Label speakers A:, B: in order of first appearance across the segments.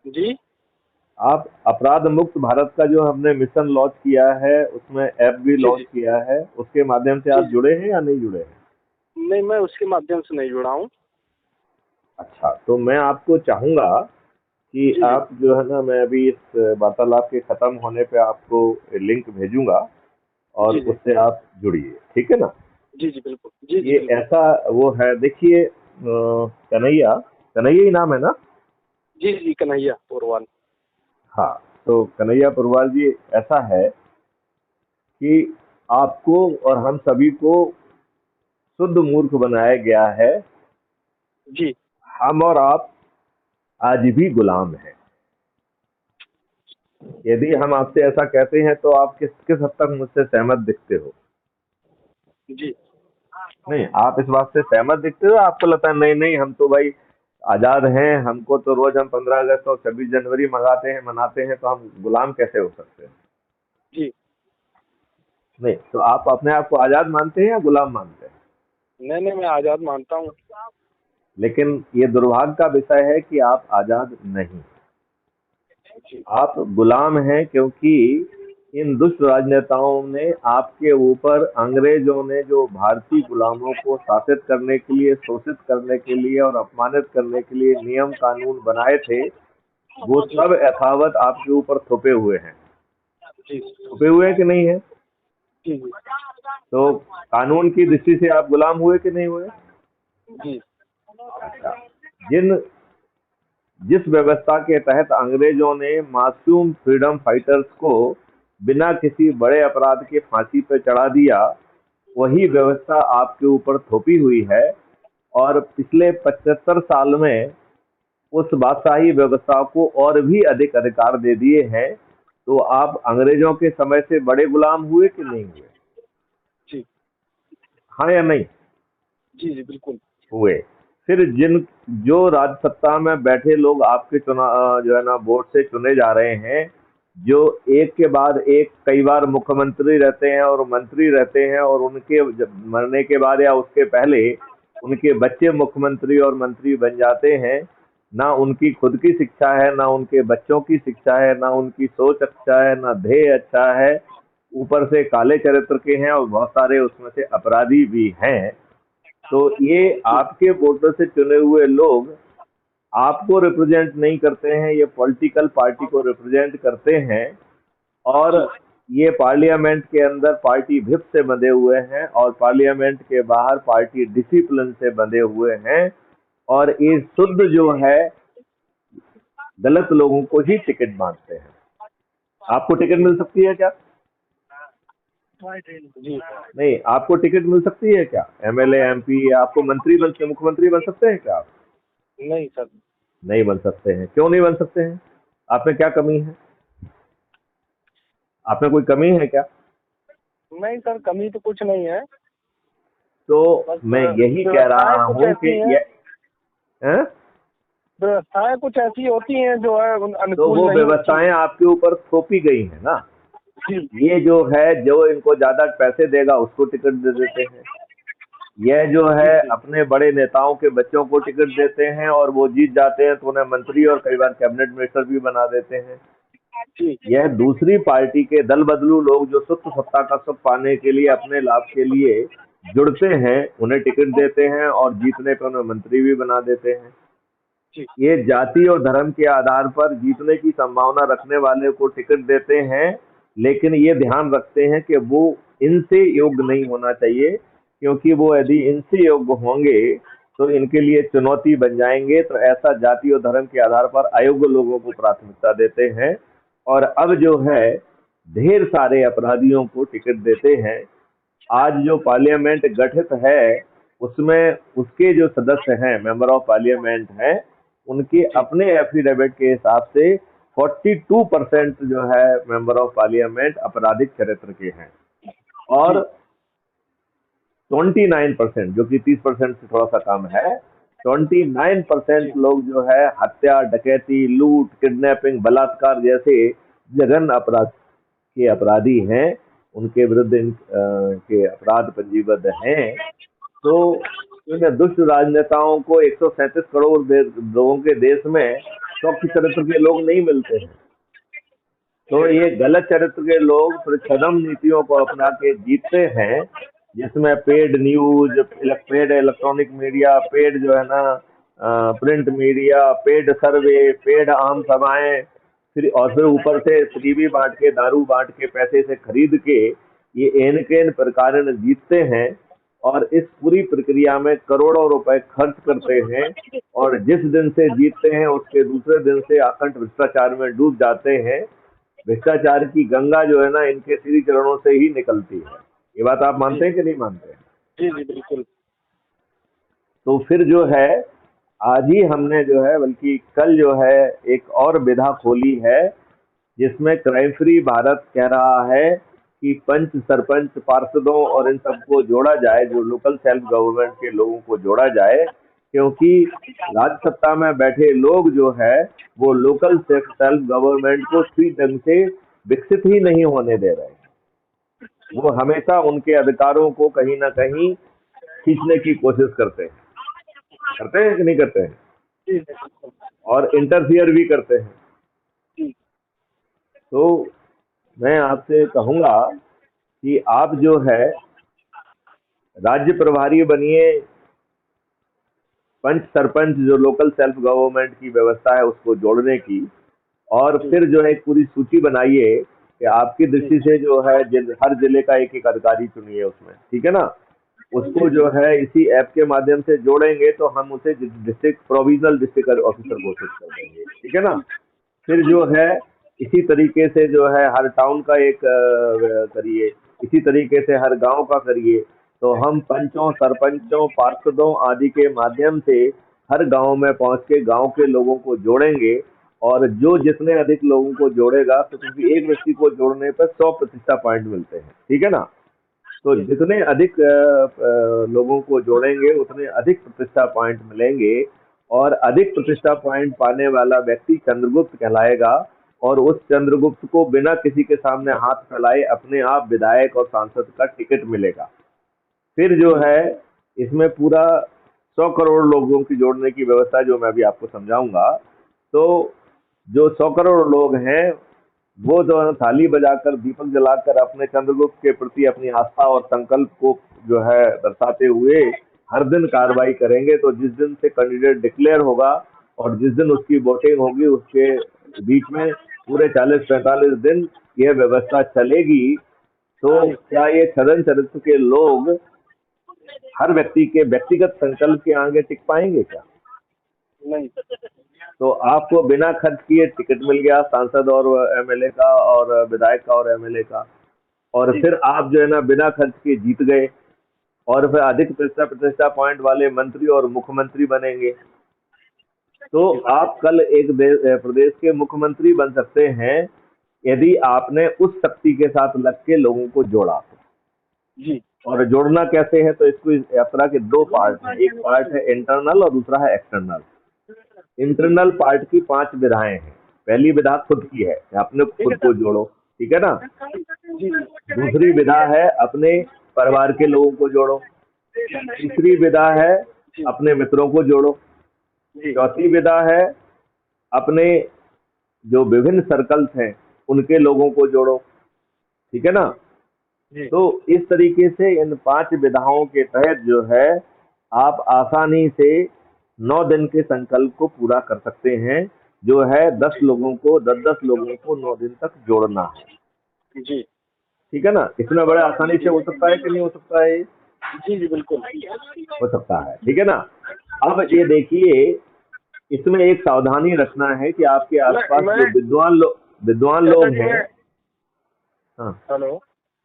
A: जी
B: आप अपराध मुक्त भारत का जो हमने मिशन लॉन्च किया है, उसमें ऐप भी
A: जी
B: लॉन्च
A: जी
B: किया है, उसके माध्यम से
A: जी
B: आप
A: जी।
B: जुड़े हैं या नहीं जुड़े हैं?
A: नहीं, मैं उसके माध्यम से नहीं जुड़ा हूँ।
B: अच्छा, तो मैं आपको चाहूंगा कि
A: जी जी
B: आप जो है ना, मैं अभी इस वार्तालाप के खत्म होने पे आपको लिंक भेजूंगा और
A: जी जी
B: उससे आप जुड़िए, ठीक है ना?
A: जी जी बिल्कुल। जी जी
B: ये
A: बिल्कुल।
B: ऐसा वो है, देखिए, कन्हैया, कन्हैया ही नाम है ना?
A: जी जी, कन्हैया पोरवाल।
B: हाँ, तो कन्हैया पुरवाल जी, ऐसा है कि आपको और हम सभी को शुद्ध मूर्ख बनाया गया है।
A: जी
B: हम और आप आज भी गुलाम हैं। यदि हम आपसे ऐसा कहते हैं तो आप किस किस हद तक मुझसे सहमत दिखते हो?
A: जी
B: नहीं, आप इस बात से सहमत दिखते हो? आपको लगता है नहीं नहीं, हम तो भाई आजाद हैं, हमको तो रोज हम 15 अगस्त और 26 जनवरी मनाते हैं, तो हम गुलाम कैसे हो सकते हैं?
A: जी।
B: नहीं, तो आप अपने आप को आजाद मानते हैं या गुलाम मानते हैं?
A: नहीं नहीं, मैं आज़ाद मानता हूँ।
B: लेकिन ये दुर्भाग्य का विषय है कि आप आजाद नहीं,
A: जी
B: आप गुलाम हैं, क्योंकि इन दुष्ट राजनेताओं ने आपके ऊपर, अंग्रेजों ने जो भारतीय गुलामों को शासित करने के लिए, शोषित करने के लिए और अपमानित करने के लिए नियम कानून बनाए थे, वो
A: जी
B: सब यथावत आपके ऊपर थोपे हुए हैं।
A: जी
B: थोपे हुए हैं कि नहीं है?
A: जी जी
B: तो कानून की दृष्टि से आप गुलाम हुए कि नहीं हुए?
A: जी
B: अच्छा, जिन जिस व्यवस्था के तहत अंग्रेजों ने मासूम फ्रीडम फाइटर्स को बिना किसी बड़े अपराध के फांसी पर चढ़ा दिया, वही व्यवस्था आपके ऊपर थोपी हुई है। और पिछले 75 साल में उस बादशाही व्यवस्था को और भी अधिक अधिकार दे दिए हैं। तो आप अंग्रेजों के समय से बड़े गुलाम हुए कि नहीं हुए?
A: जी
B: हाँ या नहीं?
A: जी जी बिल्कुल।
B: हुए। फिर जो राज्य सत्ता में बैठे लोग आपके चुनाव जो है ना, वोट से चुने जा रहे हैं, जो एक के बाद एक कई बार मुख्यमंत्री रहते हैं और मंत्री रहते हैं, और उनके मरने के बाद या उसके पहले उनके बच्चे मुख्यमंत्री और मंत्री बन जाते हैं। ना उनकी खुद की शिक्षा है, ना उनके बच्चों की शिक्षा है, ना उनकी सोच अच्छा है, ना ध्येय अच्छा है। ऊपर से काले चरित्र के हैं और बहुत सारे उसमें से अपराधी भी हैं। तो ये
A: जी
B: आपके वोटर से चुने हुए लोग आपको रिप्रेजेंट नहीं करते हैं, ये पॉलिटिकल पार्टी को रिप्रेजेंट करते हैं। और
A: जी
B: ये पार्लियामेंट के अंदर पार्टी व्हिप से बंधे हुए हैं और पार्लियामेंट के बाहर पार्टी डिसिप्लिन से बंधे हुए हैं। और ये शुद्ध जो है, गलत लोगों को ही टिकट बांटते हैं। आपको टिकट
A: जी
B: मिल सकती है क्या?
A: जी।
B: नहीं, आपको टिकट मिल सकती है क्या? एमएलए, एमपी, आपको मंत्री मुख्यमंत्री बन सकते हैं क्या आप?
A: नहीं सर।
B: नहीं बन सकते हैं। क्यों नहीं बन सकते हैं? आप में क्या कमी है? आप में कोई कमी है क्या?
A: नहीं सर, कमी तो कुछ नहीं है।
B: तो
A: बस
B: मैं यही कह
A: व्यवस्थाएं
B: रहा
A: कुछ
B: हूं कि
A: ऐसी हैं।
B: ये, हैं?
A: व्यवस्थाएं कुछ ऐसी होती हैं जो है उन
B: तो
A: अनुकूल
B: वो
A: नहीं होती।
B: व्यवस्थाएं आपके ऊपर थोपी गई है ना।
A: जी
B: ये जो है, जो इनको ज्यादा पैसे देगा उसको टिकट दे देते हैं। यह जो
A: जी
B: है,
A: जी
B: अपने बड़े नेताओं के बच्चों को टिकट देते हैं और वो जीत जाते हैं तो उन्हें मंत्री और कई बार कैबिनेट मिनिस्टर भी बना देते हैं।
A: जी
B: यह दूसरी पार्टी के दल बदलू लोग जो सुख सत्ता का सुख पाने के लिए, अपने लाभ के लिए जुड़ते हैं, उन्हें टिकट देते हैं और जीतने पर उन्हें मंत्री भी बना देते हैं।
A: जी
B: ये जाति और धर्म के आधार पर जीतने की संभावना रखने वाले को टिकट देते हैं। लेकिन ये ध्यान रखते हैं कि वो इनसे योग्य नहीं होना चाहिए, क्योंकि वो यदि इनसे योग्य होंगे तो इनके लिए चुनौती बन जाएंगे। तो ऐसा जाति और धर्म के आधार पर अयोग्य लोगों को प्राथमिकता देते हैं। और अब जो है, ढेर सारे अपराधियों को टिकट देते हैं। आज जो पार्लियामेंट गठित है, उसमें उसके जो सदस्य हैं, मेंबर ऑफ पार्लियामेंट हैं, उनके
A: जी
B: अपने एफिडेविट के हिसाब से 42% जो है मेंबर ऑफ पार्लियामेंट आपराधिक चरित्र के हैं। और
A: जी
B: 29%, जो कि 30% से थोड़ा सा कम है,
A: जी
B: 29% लोग जो है हत्या, डकैती, लूट, किडनैपिंग, बलात्कार जैसे जघन्य अपराध के अपराधी हैं। उनके विरुद्ध के अपराध पंजीबद्ध हैं। तो इन दुष्ट राजनेताओं को 137 करोड़ लोगों के देश में स्वच्छ चरित्र के लोग नहीं मिलते हैं। तो ये गलत चरित्र के लोग फिर छद्म नीतियों को अपना के जीतते हैं, जिसमें paid news, paid electronic media, paid जो है ना प्रिंट मीडिया, पेड सर्वे, पेड आम सभाएं, फिर और फिर ऊपर से फ्रीबी बांट के, दारू बांट के, पैसे से खरीद के ये एन के एन प्रकार जीतते हैं और इस पूरी प्रक्रिया में करोड़ों रुपए खर्च करते हैं और जिस दिन से जीतते हैं उसके दूसरे दिन से अखंड भ्रष्टाचार में डूब जाते हैं। भ्रष्टाचार की गंगा जो है ना इनके श्री चरणों से ही निकलती है। ये बात आप मानते हैं कि नहीं मानते हैं?
A: जी जी बिल्कुल।
B: तो फिर जो है आज ही हमने जो है, बल्कि कल जो है एक और विधा खोली है जिसमें क्राइम फ्री भारत कह रहा है कि पंच, सरपंच, पार्षदों और इन सबको जोड़ा जाए, जो लोकल सेल्फ गवर्नमेंट के लोगों को जोड़ा जाए, क्योंकि राज्य सत्ता में बैठे लोग जो है वो लोकल सेल्फ गवर्नमेंट को ठीक ढंग से विकसित ही नहीं होने दे रहे हैं। वो हमेशा उनके अधिकारों को कहीं ना कहीं खींचने की कोशिश करते हैं कि नहीं करते हैं?
A: जी
B: और इंटरफियर भी करते हैं।
A: जी
B: तो मैं आपसे कहूंगा कि आप जो है राज्य प्रभारी बनिए, पंच सरपंच जो लोकल सेल्फ गवर्नमेंट की व्यवस्था है उसको जोड़ने की, और फिर जो है एक पूरी सूची बनाइए कि आपकी दृष्टि से जो है हर जिले का एक एक अधिकारी चुनिए उसमें, ठीक है ना? उसको जो है इसी ऐप के माध्यम से जोड़ेंगे तो हम उसे डिस्ट्रिक्ट प्रोविजनल डिस्ट्रिक्ट ऑफिसर घोषित कर देंगे, ठीक है ना? फिर जो है इसी तरीके से जो है हर टाउन का एक करिए, इसी तरीके से हर गांव का करिए। तो हम पंचों, सरपंचों, पार्षदों आदि के माध्यम से हर गांव में पहुंच के गांव के लोगों को जोड़ेंगे और जो जितने अधिक लोगों को जोड़ेगा, तो क्योंकि एक व्यक्ति को जोड़ने पर 100 प्रतिष्ठा पॉइंट मिलते हैं, ठीक है ना? तो जितने अधिक लोगों को जोड़ेंगे उतने अधिक प्रतिष्ठा पॉइंट मिलेंगे और अधिक प्रतिष्ठा पॉइंट पाने वाला व्यक्ति चंद्रगुप्त कहलाएगा और उस चंद्रगुप्त को बिना किसी के सामने हाथ फैलाए अपने आप विधायक और सांसद का टिकट मिलेगा। फिर जो है इसमें पूरा 100 करोड़ लोगों की जोड़ने की व्यवस्था जो मैं अभी आपको समझाऊंगा। तो जो 100 करोड़ लोग हैं वो जो है थाली बजाकर, दीपक जलाकर अपने चंद्रगुप्त के प्रति अपनी आस्था और संकल्प को जो है दर्शाते हुए हर दिन कार्रवाई करेंगे। तो जिस दिन से कैंडिडेट डिक्लेयर होगा और जिस दिन उसकी वोटिंग होगी उसके बीच में पूरे 40-45 दिन यह व्यवस्था चलेगी। तो क्या ये छदन चरित्र के लोग हर व्यक्ति के व्यक्तिगत संकल्प के आगे टिक पाएंगे क्या?
A: नहीं।
B: तो आपको बिना खर्च किए टिकट मिल गया सांसद और एमएलए का और विधायक का और एमएलए का, और फिर आप जो है ना बिना खर्च किए जीत गए और फिर अधिक प्रतिष्ठा पॉइंट वाले मंत्री और मुख्यमंत्री बनेंगे। तो आप कल एक प्रदेश के मुख्यमंत्री बन सकते हैं यदि आपने उस शक्ति के साथ लग के लोगों को जोड़ा तो।
A: जी।
B: और जोड़ना कैसे है? तो इसको, इस यात्रा के 2 पार्ट हैं, एक पार्ट है इंटरनल और दूसरा है एक्सटर्नल। इंटरनल पार्ट की 5 विधाएं हैं। पहली विधा खुद की है, अपने खुद को जोड़ो, ठीक है ना? दूसरी विधा है अपने परिवार के लोगों को जोड़ो। तीसरी विधा है अपने मित्रों को जोड़ो। चौथी विधा है अपने जो विभिन्न सर्कल्स हैं उनके लोगों को जोड़ो, ठीक है ना? तो इस तरीके से इन 5 विधाओं के तहत जो है आप आसानी से 9 दिन के संकल्प को पूरा कर सकते हैं, जो है 10 लोगों को, 10-10 लोगों को 9 दिन तक जोड़ना है।
A: जी,
B: ठीक है ना? इतना बड़ा आसानी से हो सकता है कि नहीं हो सकता है?
A: जी जी बिल्कुल
B: हो सकता है, ठीक है ना? अब ये देखिए, इसमें एक सावधानी रखना है कि आपके आसपास जो विद्वान लोग हैं। हाँ
A: हेलो,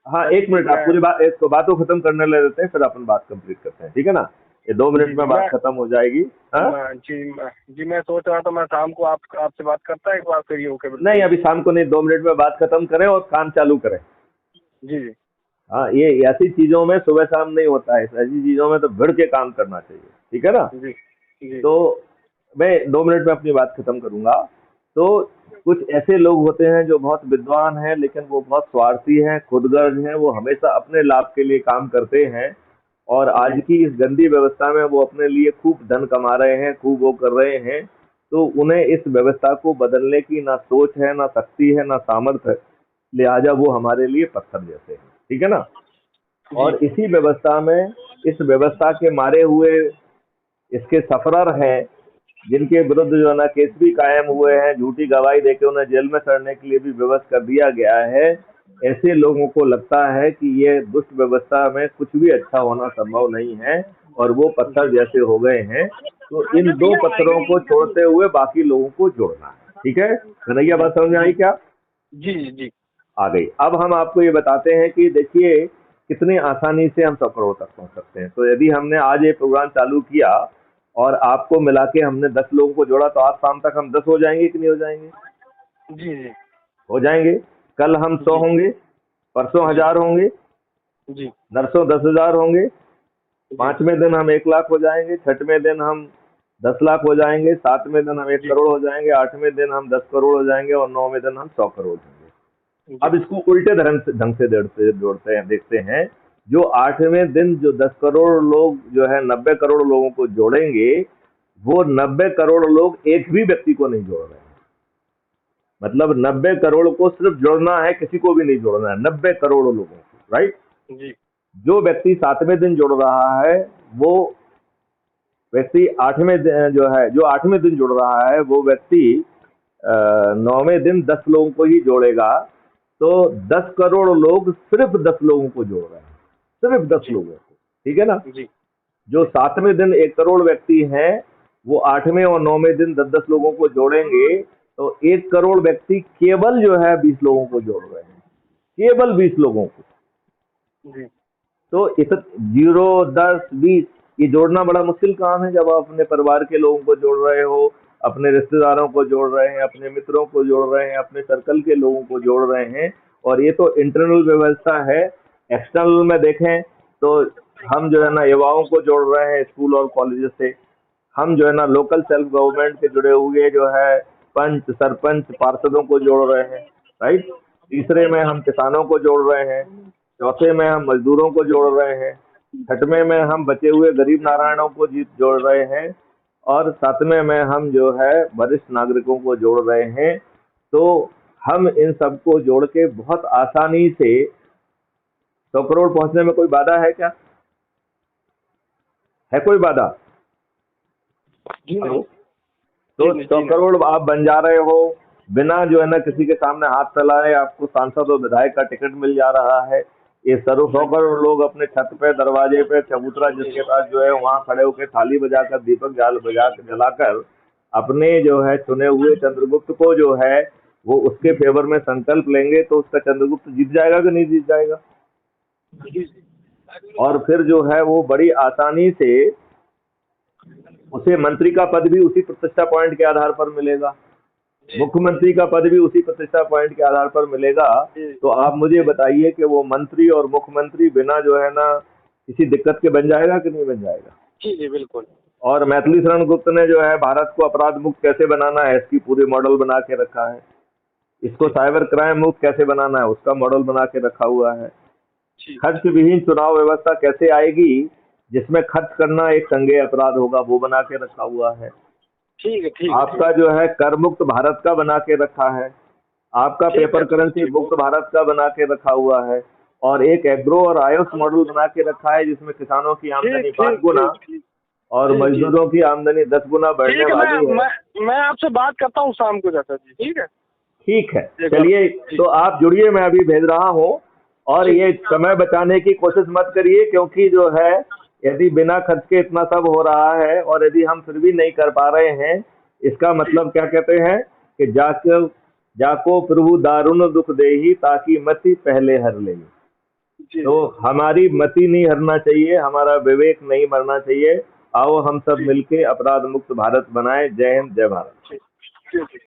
B: हाँ, 1 मिनट, आप पूरी बात, एक बात को खत्म करने ले देते हैं, फिर अपन बात कंप्लीट करते हैं, ठीक है ना? ये 2 मिनट में बात खत्म हो जाएगी। हाँ
A: जी, मैं सोच रहा था मैं शाम को आपसे बात करता एक बार, फिर ये ओके?
B: नहीं, अभी शाम को नहीं, 2 मिनट में बात खत्म करें और काम चालू करें।
A: जी जी।
B: हाँ, ये ऐसी चीजों में सुबह शाम नहीं होता है, ऐसी चीजों में तो भिड़ के काम करना चाहिए, ठीक है ना?
A: जी जी।
B: तो मैं 2 मिनट में अपनी बात खत्म करूंगा। तो कुछ ऐसे लोग होते हैं जो बहुत विद्वान हैं लेकिन वो बहुत स्वार्थी हैं, खुदगर्ज हैं, वो हमेशा अपने लाभ के लिए काम करते हैं और आज की इस गंदी व्यवस्था में वो अपने लिए खूब धन कमा रहे हैं, खूब वो कर रहे हैं। तो उन्हें इस व्यवस्था को बदलने की ना सोच है, ना शक्ति है, ना सामर्थ्य है, लिहाजा वो हमारे लिए पत्थर जैसे हैं। ठीक है ना। और इसी व्यवस्था में, इस व्यवस्था के मारे हुए इसके सफरर हैं, जिनके विरुद्ध जो है ना केस भी कायम हुए हैं, झूठी गवाही देके उन्हें जेल में सड़ने के लिए भी व्यवस्था कर दिया गया है, ऐसे लोगों को लगता है कि ये दुष्ट व्यवस्था में कुछ भी अच्छा होना संभव नहीं है और वो पत्थर जैसे हो गए हैं। तो इन दो पत्थरों को छोड़ते हुए बाकी लोगों को जोड़ना है। ठीक है कन्हैया, बात समझ में आई क्या?
A: जी जी
B: आ गई। अब हम आपको ये बताते हैं कि देखिए कितनी आसानी से हम 100 करोड़ तक पहुंच सकते हैं। तो यदि हमने आज ये प्रोग्राम चालू किया और आपको मिला के हमने 10 लोगों को जोड़ा, तो आज शाम तक हम 10 हो जाएंगे कि नहीं हो जाएंगे?
A: जी जी
B: हो जाएंगे। कल हम 100 होंगे, परसों 1000 होंगे,
A: जी
B: नरसों 10,000 होंगे, 5वें दिन हम 1 लाख हो जाएंगे, 6वें दिन हम 10 लाख हो जाएंगे, 7वें दिन हम 1 करोड़ हो जाएंगे, 8वें दिन हम 10 करोड़ हो जाएंगे और 9वें दिन हम 100 करोड़ होंगे। अब इसको उल्टे ढंग से जोड़ते हैं, देखते हैं। जो 8वें दिन जो 10 करोड़ लोग जो है 90 करोड़ लोगों को जोड़ेंगे, वो 90 करोड़ लोग एक भी व्यक्ति को नहीं जोड़ रहे हैं। मतलब 90 करोड़ को सिर्फ जोड़ना है, किसी को भी नहीं जोड़ना है, 90 करोड़ लोगों को। राइट
A: जी।
B: जो व्यक्ति 7वें दिन जोड़ रहा है, वो व्यक्ति 8वें जो 8वें दिन जुड़ रहा है, वो व्यक्ति 9वें दिन 10 लोगों को ही जोड़ेगा। तो 10 करोड़ लोग सिर्फ 10 लोगों को जोड़ रहे हैं, सिर्फ 10 लोगों को। ठीक है ना
A: जी।
B: जो 7वें दिन 1 करोड़ व्यक्ति हैं, वो 8वें और 9वें दिन 10-10 लोगों को जोड़ेंगे। तो 1 करोड़ व्यक्ति केवल जो है 20 लोगों को जोड़ रहे हैं, केवल 20 लोगों को।
A: जी।
B: तो इस 0, 10, 20 ये जोड़ना बड़ा मुश्किल काम है। जब आप अपने परिवार के लोगों को जोड़ रहे हो, अपने रिश्तेदारों को जोड़ रहे हैं, अपने मित्रों को जोड़ रहे हैं, अपने सर्कल के लोगों को जोड़ रहे हैं, और ये तो इंटरनल व्यवस्था है। एक्सटर्नल में देखें तो हम जो है ना युवाओं को जोड़ रहे हैं स्कूल और कॉलेज से, हम जो है ना लोकल सेल्फ गवर्नमेंट के जुड़े हुए जो है पंच, सरपंच, पार्षदों को जोड़ रहे हैं। राइट। तीसरे में हम किसानों को जोड़ रहे हैं, चौथे में हम मजदूरों को जोड़ रहे हैं, 6वें में हम बचे हुए गरीब नारायणों को जोड़ रहे हैं, और 7वें में हम जो है वरिष्ठ नागरिकों को जोड़ रहे हैं। तो हम इन सबको जोड़ के बहुत आसानी से 100 करोड़ पहुंचने में कोई बाधा है क्या? है कोई बाधा? तो 100 करोड़ आप बन जा रहे हो, बिना जो है ना किसी के सामने हाथ फैलाए आपको सांसद और विधायक का टिकट मिल जा रहा है। ये 100 करोड़ लोग अपने छत पे, दरवाजे पे, चबूतरा जिसके पास जो है वहां खड़े होकर थाली बजाकर, दीपक जलाकर अपने जो है चुने हुए चंद्रगुप्त को जो है वो उसके फेवर में संकल्प लेंगे, तो उसका चंद्रगुप्त जीत जाएगा कि नहीं जीत जाएगा? और फिर जो है वो बड़ी आसानी से उसे मंत्री का पद भी उसी प्रतिष्ठा पॉइंट के आधार पर मिलेगा, मुख्यमंत्री का पद भी उसी प्रतिष्ठा पॉइंट के आधार पर मिलेगा। तो आप मुझे बताइए कि वो मंत्री और मुख्यमंत्री बिना जो है ना किसी दिक्कत के बन जाएगा कि नहीं बन जाएगा?
A: जी जी बिल्कुल।
B: और मैथिली शरण गुप्त ने जो है भारत को अपराध मुक्त कैसे बनाना है इसकी पूरी मॉडल बना के रखा है, इसको साइबर क्राइम मुक्त कैसे बनाना है उसका मॉडल बना के रखा हुआ है, खर्च विहीन चुनाव व्यवस्था कैसे आएगी जिसमें खर्च करना एक संज्ञेय अपराध होगा, वो बना के रखा हुआ है।
A: ठीक है, ठीक है।
B: आपका जो है कर मुक्त भारत का बना के रखा है, आपका पेपर करेंसी मुक्त भारत का बना के रखा हुआ है, और एक एग्रो और आयुष मॉडल बना के रखा है जिसमें किसानों की आमदनी 5 गुना और मजदूरों की आमदनी 10 गुना बढ़ने वाली है।
A: मैं आपसे बात करता हूँ शाम को चाचा जी। ठीक है,
B: ठीक है, चलिए तो आप जुड़िए, मैं अभी भेज रहा हूँ। और ये समय बचाने की कोशिश मत करिए, क्योंकि जो है यदि बिना खर्च के इतना सब हो रहा है और यदि हम फिर भी नहीं कर पा रहे हैं, इसका मतलब क्या कहते हैं कि जाको प्रभु दारुण दुख देही ताकि मति पहले हर ले। तो हमारी मति नहीं हरना चाहिए, हमारा विवेक नहीं मरना चाहिए। आओ हम सब मिलके अपराध मुक्त भारत बनाएं। जय हिंद, जय भारत।